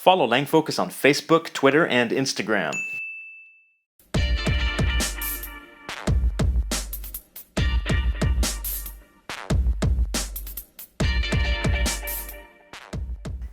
Follow Langfocus on Facebook, Twitter, and Instagram.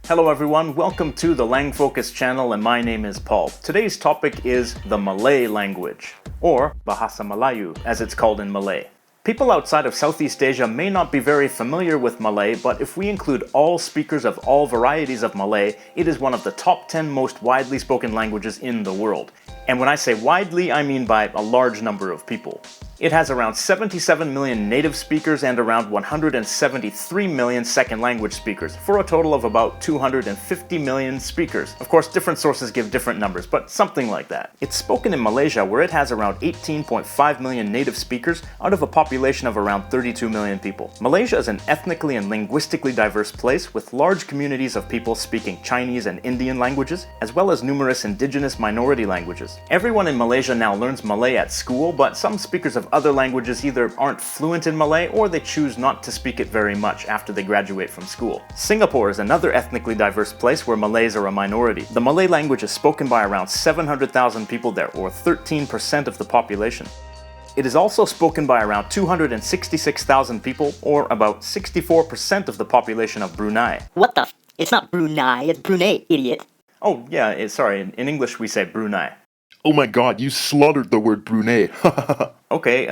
Hello everyone, welcome to the Langfocus channel and my name is Paul. Today's topic is the Malay language, or Bahasa Melayu as it's called in Malay. People outside of Southeast Asia may not be very familiar with Malay, but if we include all speakers of all varieties of Malay, it is one of the top 10 most widely spoken languages in the world. And when I say widely, I mean by a large number of people. It has around 77 million native speakers and around 173 million second language speakers, for a total of about 250 million speakers. Of course, different sources give different numbers, but something like that. It's spoken in Malaysia, where it has around 18.5 million native speakers out of a population of around 32 million people. Malaysia is an ethnically and linguistically diverse place with large communities of people speaking Chinese and Indian languages, as well as numerous indigenous minority languages. Everyone in Malaysia now learns Malay at school, but some speakers of other languages either aren't fluent in Malay or they choose not to speak it very much after they graduate from school. Singapore is another ethnically diverse place where Malays are a minority. The Malay language is spoken by around 700,000 people there, or 13% of the population. It is also spoken by around 266,000 people, or about 64% of the population of Brunei. What the f? It's not Brunei, it's Brunei, idiot. Oh yeah, sorry, in English we say Brunei. Oh my god, you slaughtered the word Brunei. Okay,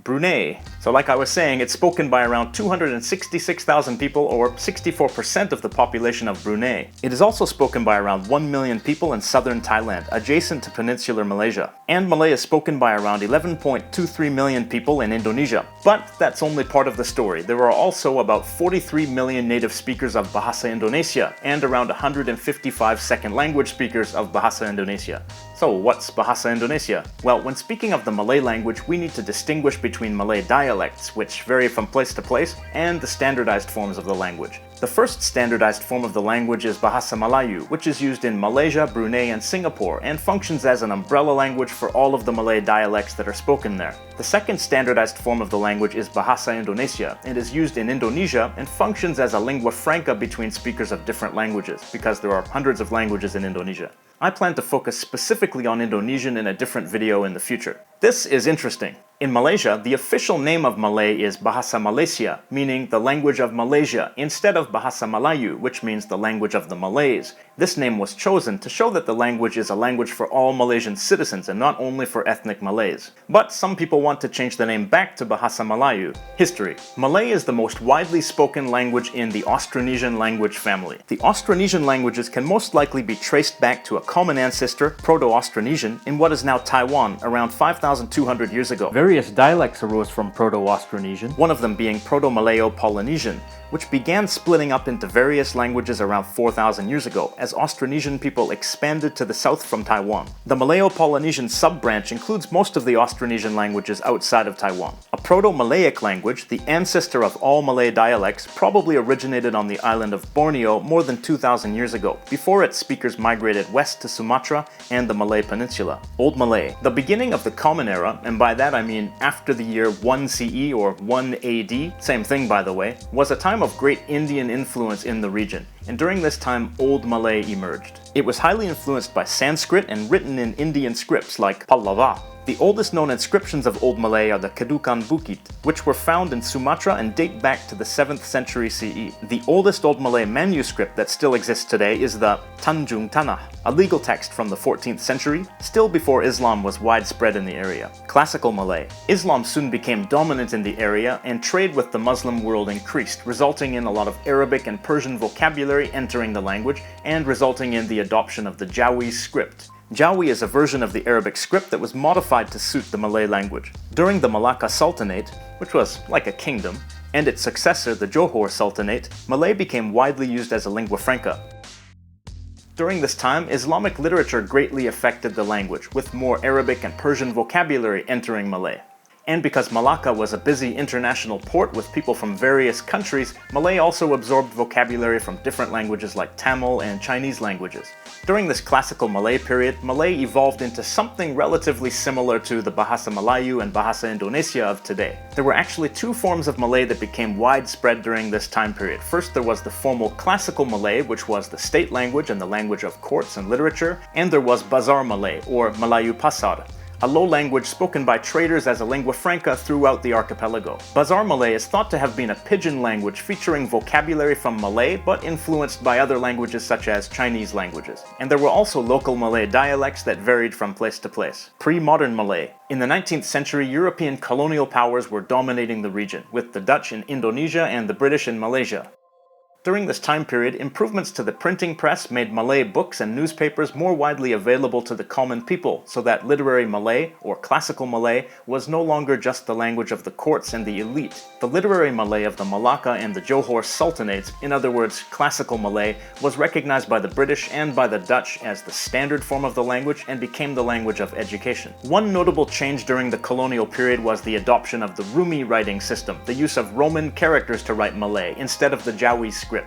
Brunei. So like I was saying, it's spoken by around 266,000 people, or 64% of the population of Brunei. It is also spoken by around 1 million people in southern Thailand, adjacent to peninsular Malaysia. And Malay is spoken by around 11.23 million people in Indonesia. But that's only part of the story. There are also about 43 million native speakers of Bahasa Indonesia, and around 155 second language speakers of Bahasa Indonesia. So what's Bahasa Indonesia? Well, when speaking of the Malay language, we need to distinguish between Malay dialects, which vary from place to place, and the standardized forms of the language. The first standardized form of the language is Bahasa Melayu, which is used in Malaysia, Brunei, and Singapore, and functions as an umbrella language for all of the Malay dialects that are spoken there. The second standardized form of the language is Bahasa Indonesia. It is used in Indonesia and functions as a lingua franca between speakers of different languages, because there are hundreds of languages in Indonesia. I plan to focus specifically on Indonesian in a different video in the future. This is interesting. In Malaysia, the official name of Malay is Bahasa Malaysia, meaning the language of Malaysia, instead of Bahasa Melayu, which means the language of the Malays. This name was chosen to show that the language is a language for all Malaysian citizens and not only for ethnic Malays. But some people want to change the name back to Bahasa Melayu. History. Malay is the most widely spoken language in the Austronesian language family. The Austronesian languages can most likely be traced back to a common ancestor, Proto-Austronesian, in what is now Taiwan around 5,200 years ago. Various dialects arose from Proto-Austronesian, one of them being Proto-Malayo-Polynesian, which began splitting up into various languages around 4,000 years ago as Austronesian people expanded to the south from Taiwan. The Malayo-Polynesian sub-branch includes most of the Austronesian languages outside of Taiwan. A Proto-Malayic language, the ancestor of all Malay dialects, probably originated on the island of Borneo more than 2,000 years ago, before its speakers migrated west to Sumatra and the Malay Peninsula. Old Malay, the beginning of the Common Era, and by that I mean after the year 1 CE or 1 AD, same thing by the way, was a time of great Indian influence in the region, and during this time Old Malay emerged. It was highly influenced by Sanskrit and written in Indian scripts like Pallava. The oldest known inscriptions of Old Malay are the Kedukan Bukit, which were found in Sumatra and date back to the 7th century CE. The oldest Old Malay manuscript that still exists today is the Tanjung Tanah, a legal text from the 14th century, still before Islam was widespread in the area. Classical Malay. Islam soon became dominant in the area, and trade with the Muslim world increased, resulting in a lot of Arabic and Persian vocabulary entering the language, and resulting in the adoption of the Jawi script. Jawi is a version of the Arabic script that was modified to suit the Malay language. During the Malacca Sultanate, which was like a kingdom, and its successor, the Johor Sultanate, Malay became widely used as a lingua franca. During this time, Islamic literature greatly affected the language, with more Arabic and Persian vocabulary entering Malay. And because Malacca was a busy international port with people from various countries, Malay also absorbed vocabulary from different languages like Tamil and Chinese languages. During this classical Malay period, Malay evolved into something relatively similar to the Bahasa Melayu and Bahasa Indonesia of today. There were actually two forms of Malay that became widespread during this time period. First, there was the formal classical Malay, which was the state language and the language of courts and literature, and there was Bazar Malay, or Melayu Pasar, a low language spoken by traders as a lingua franca throughout the archipelago. Bazar Malay is thought to have been a pidgin language featuring vocabulary from Malay but influenced by other languages such as Chinese languages. And there were also local Malay dialects that varied from place to place. Pre-modern Malay. In the 19th century, European colonial powers were dominating the region, with the Dutch in Indonesia and the British in Malaysia. During this time period, improvements to the printing press made Malay books and newspapers more widely available to the common people, so that literary Malay, or classical Malay, was no longer just the language of the courts and the elite. The literary Malay of the Malacca and the Johor Sultanates, in other words, classical Malay, was recognized by the British and by the Dutch as the standard form of the language and became the language of education. One notable change during the colonial period was the adoption of the Rumi writing system, the use of Roman characters to write Malay instead of the Jawi script.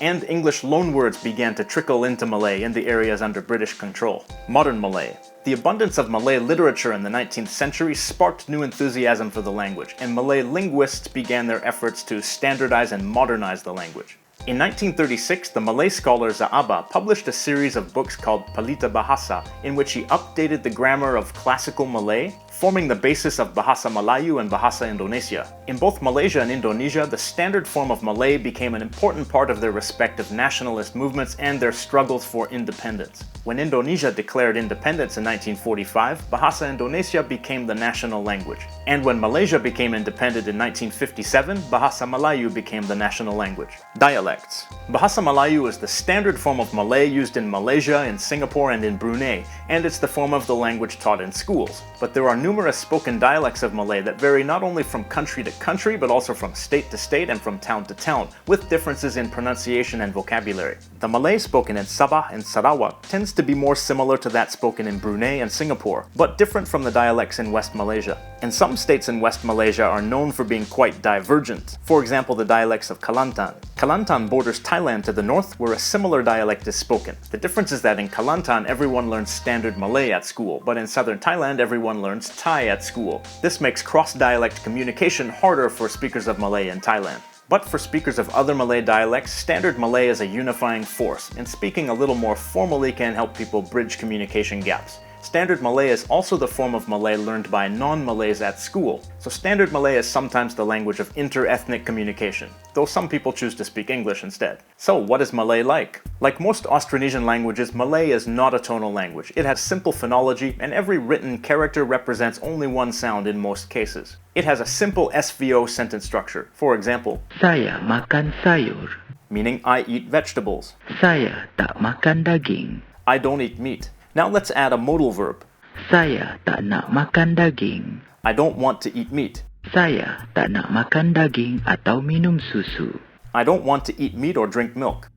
And English loanwords began to trickle into Malay in the areas under British control. Modern Malay. The abundance of Malay literature in the 19th century sparked new enthusiasm for the language, and Malay linguists began their efforts to standardize and modernize the language. In 1936, the Malay scholar Zaaba published a series of books called Pelita Bahasa, in which he updated the grammar of classical Malay, forming the basis of Bahasa Melayu and Bahasa Indonesia. In both Malaysia and Indonesia, the standard form of Malay became an important part of their respective nationalist movements and their struggles for independence. When Indonesia declared independence in 1945, Bahasa Indonesia became the national language. And when Malaysia became independent in 1957, Bahasa Melayu became the national language. Dialects. Bahasa Melayu is the standard form of Malay used in Malaysia, in Singapore, and in Brunei, and it's the form of the language taught in schools. But there are numerous spoken dialects of Malay that vary not only from country to country, but also from state to state and from town to town, with differences in pronunciation and vocabulary. The Malay spoken in Sabah and Sarawak tends to be more similar to that spoken in Brunei and Singapore, but different from the dialects in West Malaysia. And some states in West Malaysia are known for being quite divergent. For example, the dialects of Kelantan. Kelantan borders Thailand to the north, where a similar dialect is spoken. The difference is that in Kelantan, everyone learns standard Malay at school, but in southern Thailand, everyone learns Thai at school. This makes cross-dialect communication harder for speakers of Malay in Thailand. But for speakers of other Malay dialects, standard Malay is a unifying force, and speaking a little more formally can help people bridge communication gaps. Standard Malay is also the form of Malay learned by non-Malays at school, so Standard Malay is sometimes the language of inter-ethnic communication, though some people choose to speak English instead. So what is Malay like? Like most Austronesian languages, Malay is not a tonal language. It has simple phonology, and every written character represents only one sound in most cases. It has a simple SVO sentence structure. For example, Saya makan sayur. Meaning I eat vegetables. Saya tak makan daging. I don't eat meat. Now let's add a modal verb. Saya tak nak makan daging. I don't want to eat meat. Saya tak nak makan daging atau minum susu. I don't want to eat meat or drink milk.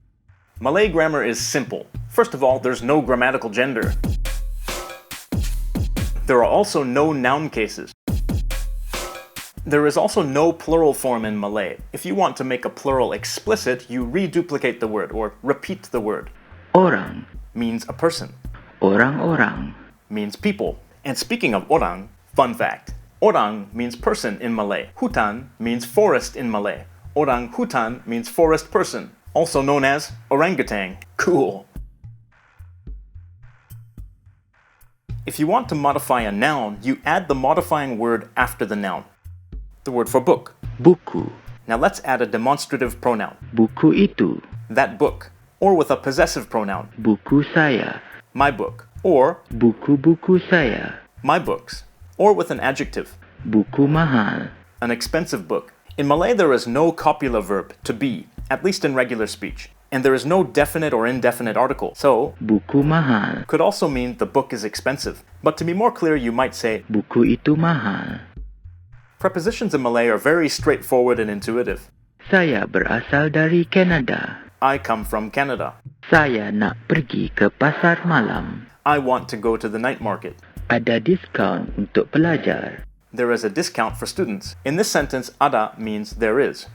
Malay grammar is simple. First of all, there's no grammatical gender. There are also no noun cases. There is also no plural form in Malay. If you want to make a plural explicit, you reduplicate the word or repeat the word. Orang. Means a person. Orang-orang. Means people. And speaking of orang, fun fact. Orang means person in Malay. Hutan means forest in Malay. Orang hutan means forest person, also known as orangutan. Cool. If you want to modify a noun, you add the modifying word after the noun. The word for book. Buku. Now let's add a demonstrative pronoun. Buku itu. That book. Or with a possessive pronoun. Buku saya. My book. Or Buku-buku saya. my books. Or with an adjective. Buku mahal. An expensive book. In Malay, there is no copula verb, to be, at least in regular speech. And there is no definite or indefinite article, so Buku mahal. could also mean the book is expensive. But to be more clear, you might say Buku itu mahal. prepositions in Malay are very straightforward and intuitive. Saya berasal dari Kanada. I come from Canada. Saya nak pergi ke pasar malam. I want to go to the night market. Ada diskaun untuk pelajar. There is a discount for students. In this sentence, ada means there is.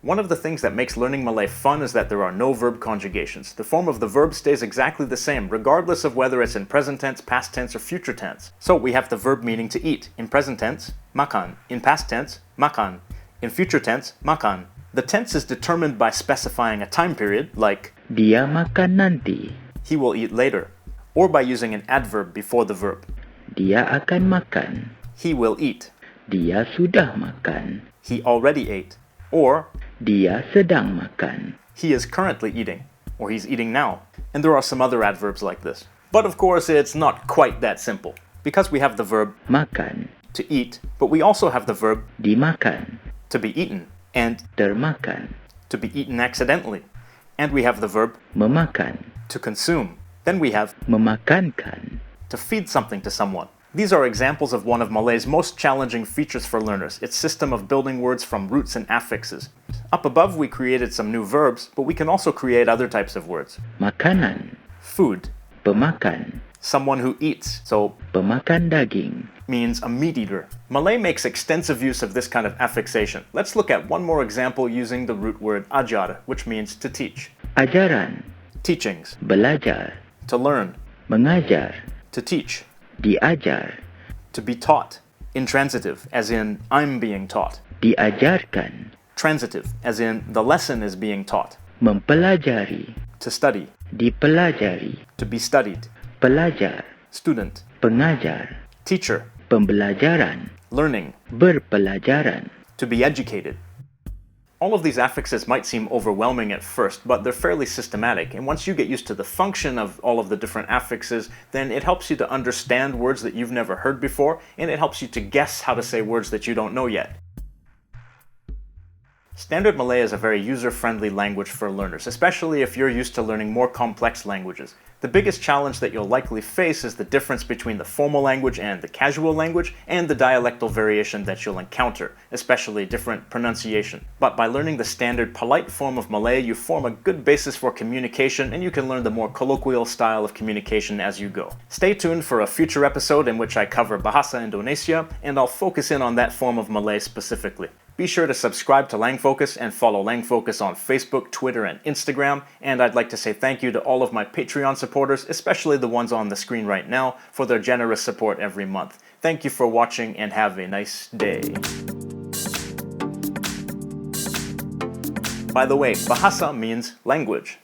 One of the things that makes learning Malay fun is that there are no verb conjugations. The form of the verb stays exactly the same, regardless of whether it's in present tense, past tense, or future tense. So we have the verb meaning to eat. In present tense, makan. In past tense, makan. In future tense, makan. The tense is determined by specifying a time period, like Dia makan nanti. he will eat later, or by using an adverb before the verb. Dia akan makan. He will eat. Dia sudah makan. He already ate. Or Dia sedang makan. he is currently eating, or he's eating now. And there are some other adverbs like this. But of course, it's not quite that simple, because we have the verb Makan. to eat, but we also have the verb Dimakan. to be eaten, and Termakan. to be eaten accidentally. And we have the verb Memakan. to consume. Then we have Memakankan. to feed something to someone. These are examples of one of Malay's most challenging features for learners, its system of building words from roots and affixes. Up above, we created some new verbs, but we can also create other types of words. Makanan. Food, Pemakan. someone who eats, so Pemakan daging. means a meat eater. Malay makes extensive use of this kind of affixation. Let's look at one more example using the root word ajar, which means to teach. Ajaran. Teachings, Belajar. to learn, Mengajar. to teach, Diajar. to be taught. Intransitive, as in I'm being taught. Diajarkan. Transitive, as in the lesson is being taught. Mempelajari. To study, Dipelajari. to be studied. Pelajar. Student, Pengajar. teacher, Pembelajaran. learning, Berpelajaran. to be educated. All of these affixes might seem overwhelming at first, but they're fairly systematic, and once you get used to the function of all of the different affixes, then it helps you to understand words that you've never heard before, and it helps you to guess how to say words that you don't know yet. Standard Malay is a very user-friendly language for learners, especially if you're used to learning more complex languages. The biggest challenge that you'll likely face is the difference between the formal language and the casual language, and the dialectal variation that you'll encounter, especially different pronunciation. But by learning the standard polite form of Malay, you form a good basis for communication, and you can learn the more colloquial style of communication as you go. Stay tuned for a future episode in which I cover Bahasa Indonesia, and I'll focus in on that form of Malay specifically. Be sure to subscribe to Langfocus and follow Langfocus on Facebook, Twitter, and Instagram. And I'd like to say thank you to all of my Patreon supporters, especially the ones on the screen right now, for their generous support every month. Thank you for watching and have a nice day. By the way, Bahasa means language.